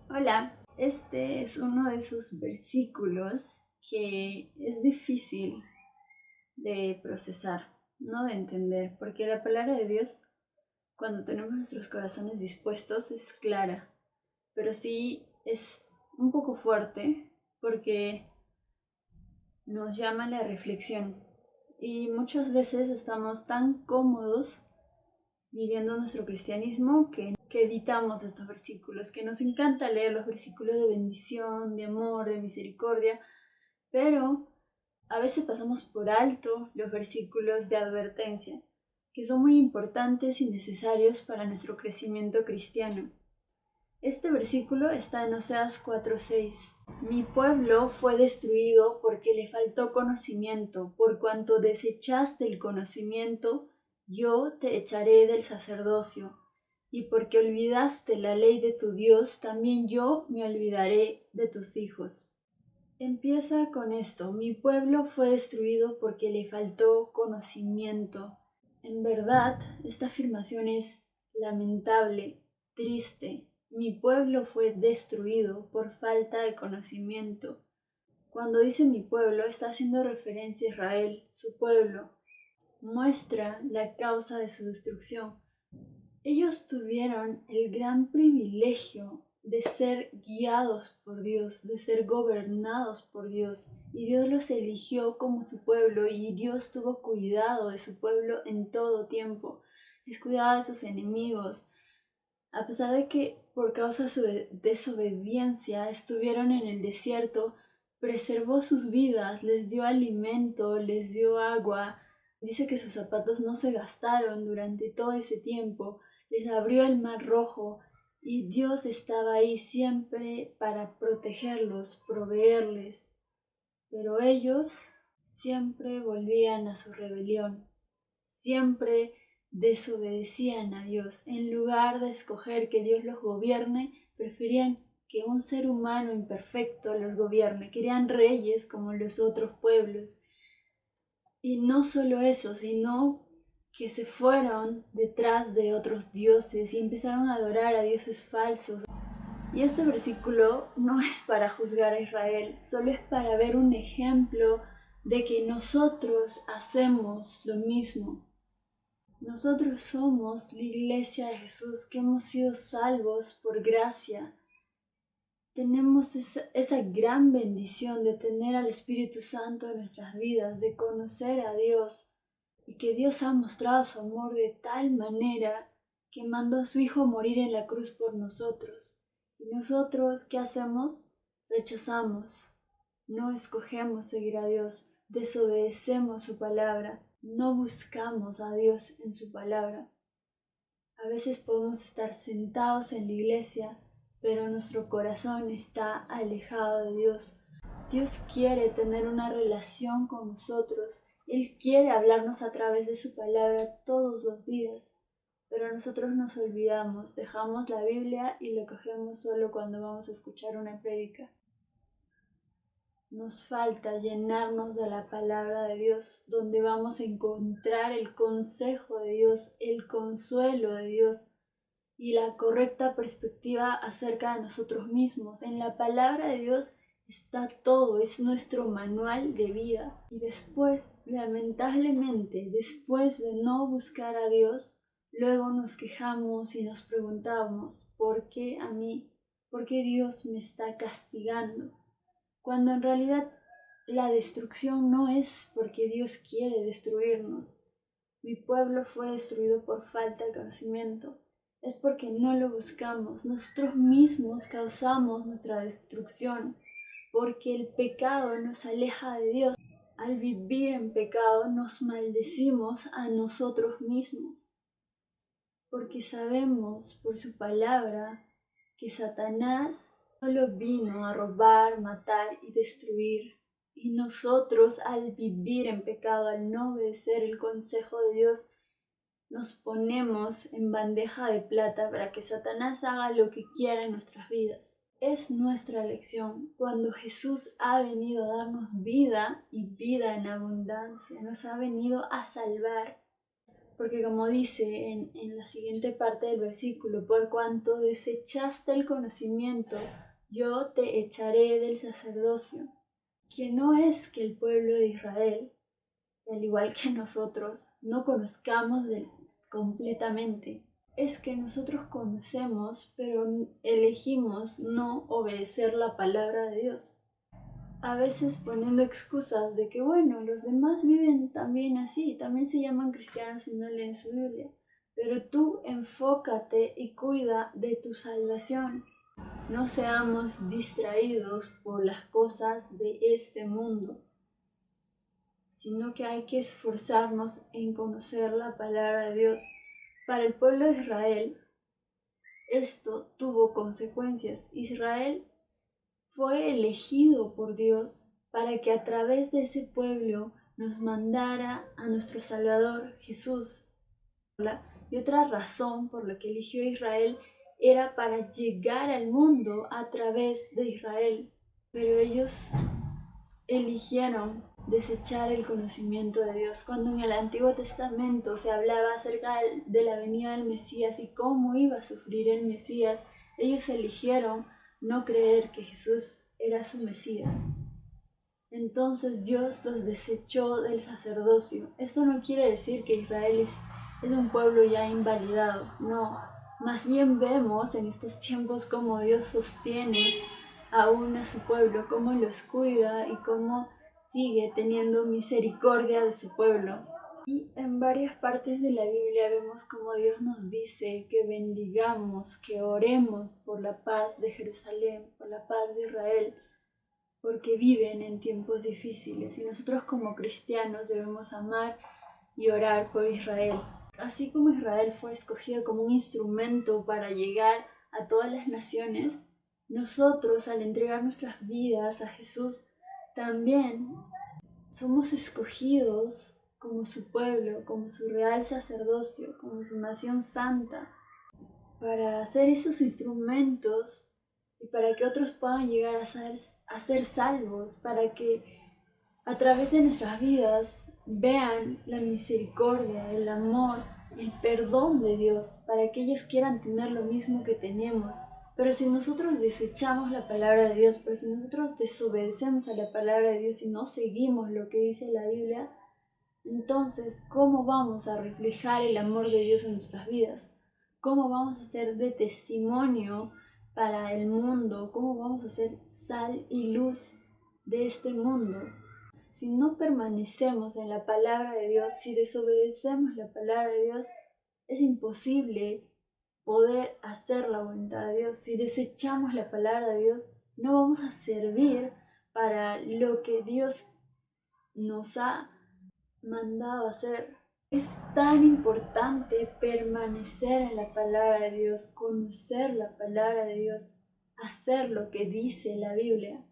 Hola, este es uno de esos versículos que es difícil de procesar, no de entender, porque la palabra de Dios, cuando tenemos nuestros corazones dispuestos, es clara, pero sí es un poco fuerte porque nos llama a la reflexión y muchas veces estamos tan cómodos viviendo nuestro cristianismo que evitamos estos versículos, que nos encanta leer los versículos de bendición, de amor, de misericordia, pero a veces pasamos por alto los versículos de advertencia, que son muy importantes y necesarios para nuestro crecimiento cristiano. Este versículo está en Oseas 4:6. Mi pueblo fue destruido porque le faltó conocimiento, por cuanto desechaste el conocimiento, yo te echaré del sacerdocio, y porque olvidaste la ley de tu Dios, también yo me olvidaré de tus hijos. Empieza con esto, mi pueblo fue destruido porque le faltó conocimiento. En verdad, esta afirmación es lamentable, triste. Mi pueblo fue destruido por falta de conocimiento. Cuando dice mi pueblo, está haciendo referencia a Israel, su pueblo. Muestra la causa de su destrucción. Ellos tuvieron el gran privilegio de ser guiados por Dios, de ser gobernados por Dios, y Dios los eligió como su pueblo, y Dios tuvo cuidado de su pueblo en todo tiempo. Les cuidaba de sus enemigos, a pesar de que por causa de su desobediencia estuvieron en el desierto, preservó sus vidas, les dio alimento, les dio agua. Dice que sus zapatos no se gastaron durante todo ese tiempo, les abrió el mar rojo y Dios estaba ahí siempre para protegerlos, proveerles. Pero ellos siempre volvían a su rebelión, siempre desobedecían a Dios. En lugar de escoger que Dios los gobierne, preferían que un ser humano imperfecto los gobierne. Querían reyes como los otros pueblos. Y no solo eso, sino que se fueron detrás de otros dioses y empezaron a adorar a dioses falsos. Y este versículo no es para juzgar a Israel, solo es para ver un ejemplo de que nosotros hacemos lo mismo. Nosotros somos la iglesia de Jesús, que hemos sido salvos por gracia. Tenemos esa gran bendición de tener al Espíritu Santo en nuestras vidas, de conocer a Dios, y que Dios ha mostrado su amor de tal manera que mandó a su Hijo a morir en la cruz por nosotros. ¿Y nosotros qué hacemos? Rechazamos, no escogemos seguir a Dios, desobedecemos su palabra, no buscamos a Dios en su palabra. A veces podemos estar sentados en la iglesia, pero nuestro corazón está alejado de Dios. Dios quiere tener una relación con nosotros. Él quiere hablarnos a través de su palabra todos los días, pero nosotros nos olvidamos, dejamos la Biblia y la cogemos solo cuando vamos a escuchar una prédica. Nos falta llenarnos de la palabra de Dios, donde vamos a encontrar el consejo de Dios, el consuelo de Dios y la correcta perspectiva acerca de nosotros mismos. En la palabra de Dios está todo, es nuestro manual de vida. Y después, lamentablemente, después de no buscar a Dios, luego nos quejamos y nos preguntamos, ¿por qué a mí? ¿Por qué Dios me está castigando? Cuando en realidad la destrucción no es porque Dios quiere destruirnos. Mi pueblo fue destruido por falta de conocimiento. Es porque no lo buscamos. Nosotros mismos causamos nuestra destrucción, porque el pecado nos aleja de Dios. Al vivir en pecado nos maldecimos a nosotros mismos, porque sabemos por su palabra que Satanás solo vino a robar, matar y destruir. Y nosotros, al vivir en pecado, al no obedecer el consejo de Dios, nos ponemos en bandeja de plata para que Satanás haga lo que quiera en nuestras vidas. Es nuestra lección cuando Jesús ha venido a darnos vida y vida en abundancia. Nos ha venido a salvar. Porque como dice en la siguiente parte del versículo, por cuanto desechaste el conocimiento, yo te echaré del sacerdocio. Que no es que el pueblo de Israel, al igual que nosotros, no conozcamos completamente. Es que nosotros conocemos, pero elegimos no obedecer la palabra de Dios. A veces poniendo excusas de que, bueno, los demás viven también así, también se llaman cristianos y no leen su Biblia. Pero tú enfócate y cuida de tu salvación. No seamos distraídos por las cosas de este mundo, sino que hay que esforzarnos en conocer la palabra de Dios. Para el pueblo de Israel, esto tuvo consecuencias. Israel fue elegido por Dios para que a través de ese pueblo nos mandara a nuestro Salvador Jesús. Y otra razón por la que eligió a Israel era para llegar al mundo a través de Israel. Pero ellos eligieron desechar el conocimiento de Dios. Cuando en el Antiguo Testamento se hablaba acerca de la venida del Mesías y cómo iba a sufrir el Mesías, ellos eligieron no creer que Jesús era su Mesías. Entonces Dios los desechó del sacerdocio. Esto no quiere decir que Israel es un pueblo ya invalidado, no. Más bien vemos en estos tiempos cómo Dios sostiene aún a su pueblo, cómo los cuida y cómo sigue teniendo misericordia de su pueblo. Y en varias partes de la Biblia vemos cómo Dios nos dice que bendigamos, que oremos por la paz de Jerusalén, por la paz de Israel, porque viven en tiempos difíciles y nosotros como cristianos debemos amar y orar por Israel. Así como Israel fue escogido como un instrumento para llegar a todas las naciones, nosotros al entregar nuestras vidas a Jesús también somos escogidos como su pueblo, como su real sacerdocio, como su nación santa, para hacer esos instrumentos y para que otros puedan llegar a ser salvos, para que a través de nuestras vidas vean la misericordia, el amor, el perdón de Dios, para que ellos quieran tener lo mismo que tenemos. Pero si nosotros desechamos la palabra de Dios, pero si nosotros desobedecemos a la palabra de Dios y no seguimos lo que dice la Biblia, entonces, ¿cómo vamos a reflejar el amor de Dios en nuestras vidas? ¿Cómo vamos a ser de testimonio para el mundo? ¿Cómo vamos a ser sal y luz de este mundo? Si no permanecemos en la palabra de Dios, si desobedecemos la palabra de Dios, es imposible poder hacer la voluntad de Dios. Si desechamos la palabra de Dios, no vamos a servir para lo que Dios nos ha mandado a hacer. Es tan importante permanecer en la palabra de Dios, conocer la palabra de Dios, hacer lo que dice la Biblia.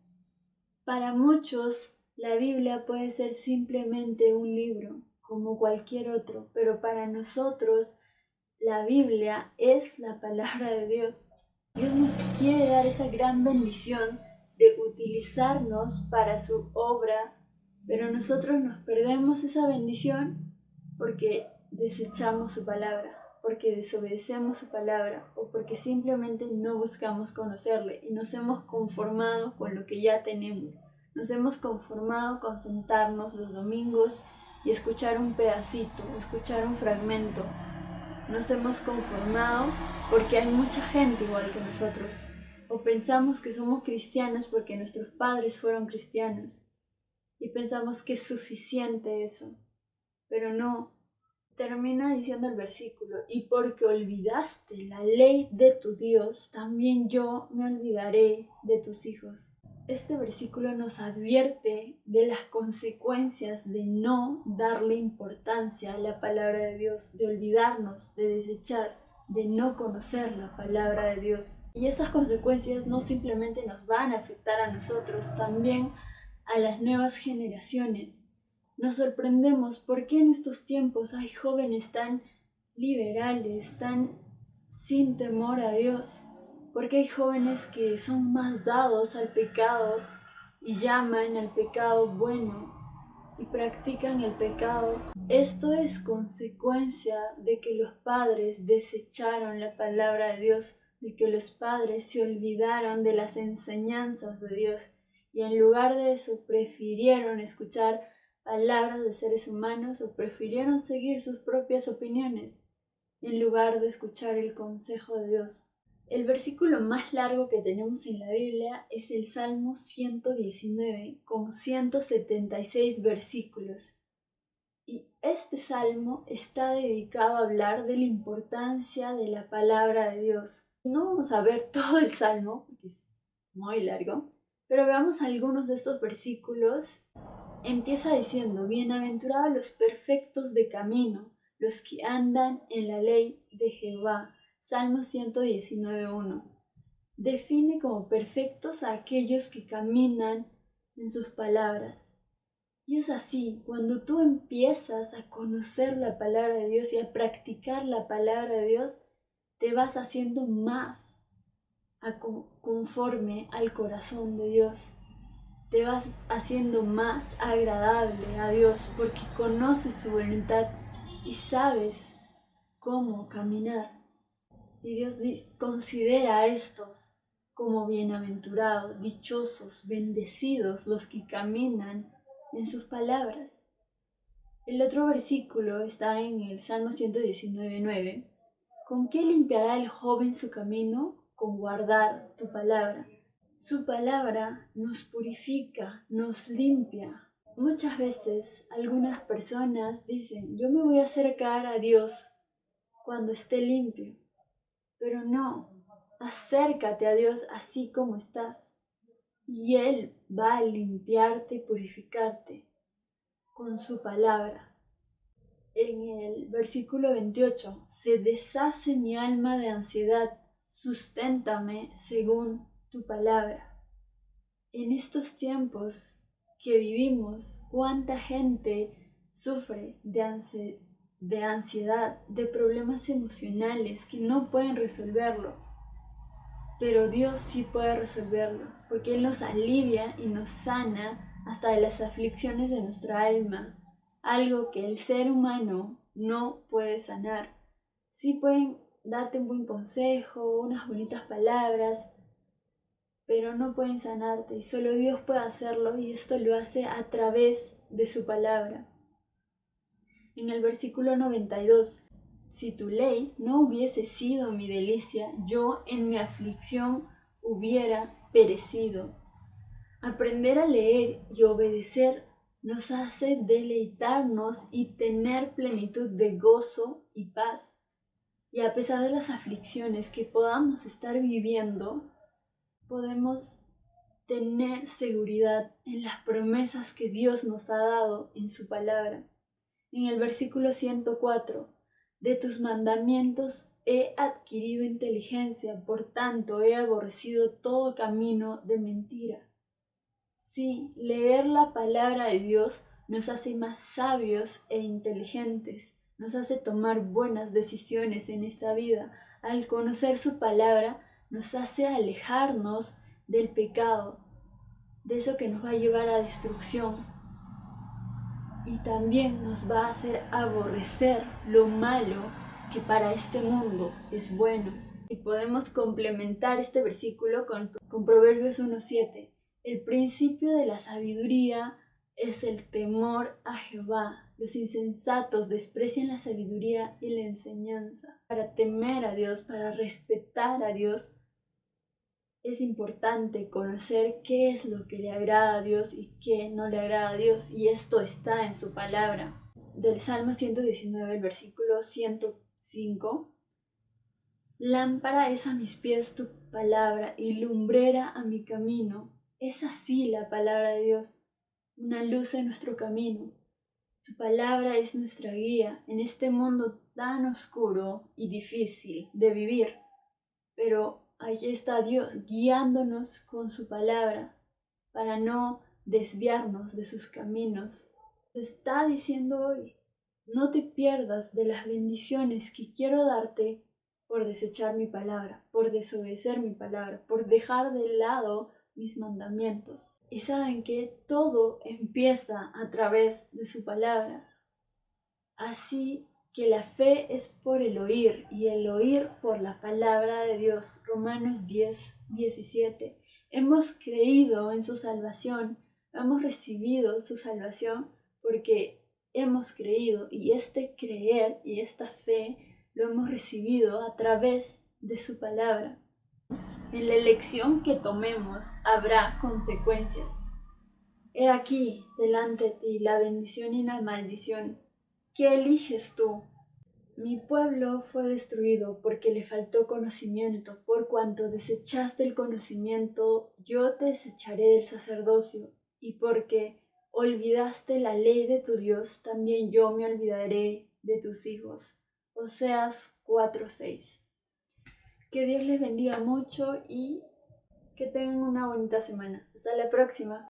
Para muchos, la Biblia puede ser simplemente un libro, como cualquier otro, pero para nosotros, la Biblia es la palabra de Dios. Dios nos quiere dar esa gran bendición de utilizarnos para su obra, pero nosotros nos perdemos esa bendición porque desechamos su palabra, porque desobedecemos su palabra o porque simplemente no buscamos conocerle y nos hemos conformado con lo que ya tenemos. Nos hemos conformado con sentarnos los domingos y escuchar un pedacito, escuchar un fragmento. Nos hemos conformado porque hay mucha gente igual que nosotros. O pensamos que somos cristianos porque nuestros padres fueron cristianos. Y pensamos que es suficiente eso. Pero no. Termina diciendo el versículo: y porque olvidaste la ley de tu Dios, también yo me olvidaré de tus hijos. Este versículo nos advierte de las consecuencias de no darle importancia a la palabra de Dios, de olvidarnos, de desechar, de no conocer la palabra de Dios. Y estas consecuencias no simplemente nos van a afectar a nosotros, también a las nuevas generaciones. Nos sorprendemos porque en estos tiempos hay jóvenes tan liberales, tan sin temor a Dios. Porque hay jóvenes que son más dados al pecado y llaman al pecado bueno y practican el pecado Esto es consecuencia de que los padres desecharon la palabra de Dios, de que los padres se olvidaron de las enseñanzas de Dios y en lugar de eso prefirieron escuchar palabras de seres humanos o prefirieron seguir sus propias opiniones en lugar de escuchar el consejo de Dios. El versículo más largo que tenemos en la Biblia es el Salmo 119 con 176 versículos. Y este salmo está dedicado a hablar de la importancia de la palabra de Dios. No vamos a ver todo el salmo, porque es muy largo, pero veamos algunos de estos versículos. Empieza diciendo, bienaventurados los perfectos de camino, los que andan en la ley de Jehová. Salmo 119:1. Define como perfectos a aquellos que caminan en sus palabras. Y es así, cuando tú empiezas a conocer la palabra de Dios y a practicar la palabra de Dios, te vas haciendo más conforme al corazón de Dios. Te vas haciendo más agradable a Dios porque conoces su voluntad y sabes cómo caminar. Y Dios considera a estos como bienaventurados, dichosos, bendecidos los que caminan en sus palabras. El otro versículo está en el Salmo 119:9. ¿Con qué limpiará el joven su camino? Con guardar tu palabra. Su palabra nos purifica, nos limpia. Muchas veces algunas personas dicen, yo me voy a acercar a Dios cuando esté limpio. Pero no, acércate a Dios así como estás. Y Él va a limpiarte y purificarte con su palabra. En el versículo 28, se deshace mi alma de ansiedad, susténtame según tu palabra. En estos tiempos que vivimos, cuánta gente sufre de ansiedad, de problemas emocionales que no pueden resolverlo. Pero Dios sí puede resolverlo, porque Él nos alivia y nos sana hasta de las aflicciones de nuestra alma, algo que el ser humano no puede sanar. Sí pueden darte un buen consejo, unas bonitas palabras, pero no pueden sanarte y solo Dios puede hacerlo y esto lo hace a través de su palabra. En el versículo 92, si tu ley no hubiese sido mi delicia, yo en mi aflicción hubiera perecido. Aprender a leer y obedecer nos hace deleitarnos y tener plenitud de gozo y paz. Y a pesar de las aflicciones que podamos estar viviendo, podemos tener seguridad en las promesas que Dios nos ha dado en su palabra. En el versículo 104, de tus mandamientos he adquirido inteligencia, por tanto he aborrecido todo camino de mentira. Sí, leer la palabra de Dios nos hace más sabios e inteligentes, nos hace tomar buenas decisiones en esta vida. Al conocer su palabra, nos hace alejarnos del pecado, de eso que nos va a llevar a destrucción. Y también nos va a hacer aborrecer lo malo que para este mundo es bueno. Y podemos complementar este versículo con Proverbios 1:7. El principio de la sabiduría es el temor a Jehová. Los insensatos desprecian la sabiduría y la enseñanza. Para temer a Dios, para respetar a Dios, es importante conocer qué es lo que le agrada a Dios y qué no le agrada a Dios, y esto está en su palabra. Del Salmo 119, el versículo 105. Lámpara es a mis pies tu palabra y lumbrera a mi camino. Es así la palabra de Dios, una luz en nuestro camino. Su palabra es nuestra guía en este mundo tan oscuro y difícil de vivir, pero allí está Dios guiándonos con su palabra para no desviarnos de sus caminos. Te está diciendo hoy, no te pierdas de las bendiciones que quiero darte por desechar mi palabra, por desobedecer mi palabra, por dejar de lado mis mandamientos. Y saben que todo empieza a través de su palabra. Así que la fe es por el oír y el oír por la palabra de Dios. Romanos 10:17. Hemos creído en su salvación, hemos recibido su salvación porque hemos creído, y este creer y esta fe lo hemos recibido a través de su palabra. En la elección que tomemos habrá consecuencias. He aquí delante de ti la bendición y la maldición. ¿Qué eliges tú? Mi pueblo fue destruido porque le faltó conocimiento. Por cuanto desechaste el conocimiento, yo te desecharé del sacerdocio. Y porque olvidaste la ley de tu Dios, también yo me olvidaré de tus hijos. Oseas 4:6. Que Dios les bendiga mucho y que tengan una bonita semana. Hasta la próxima.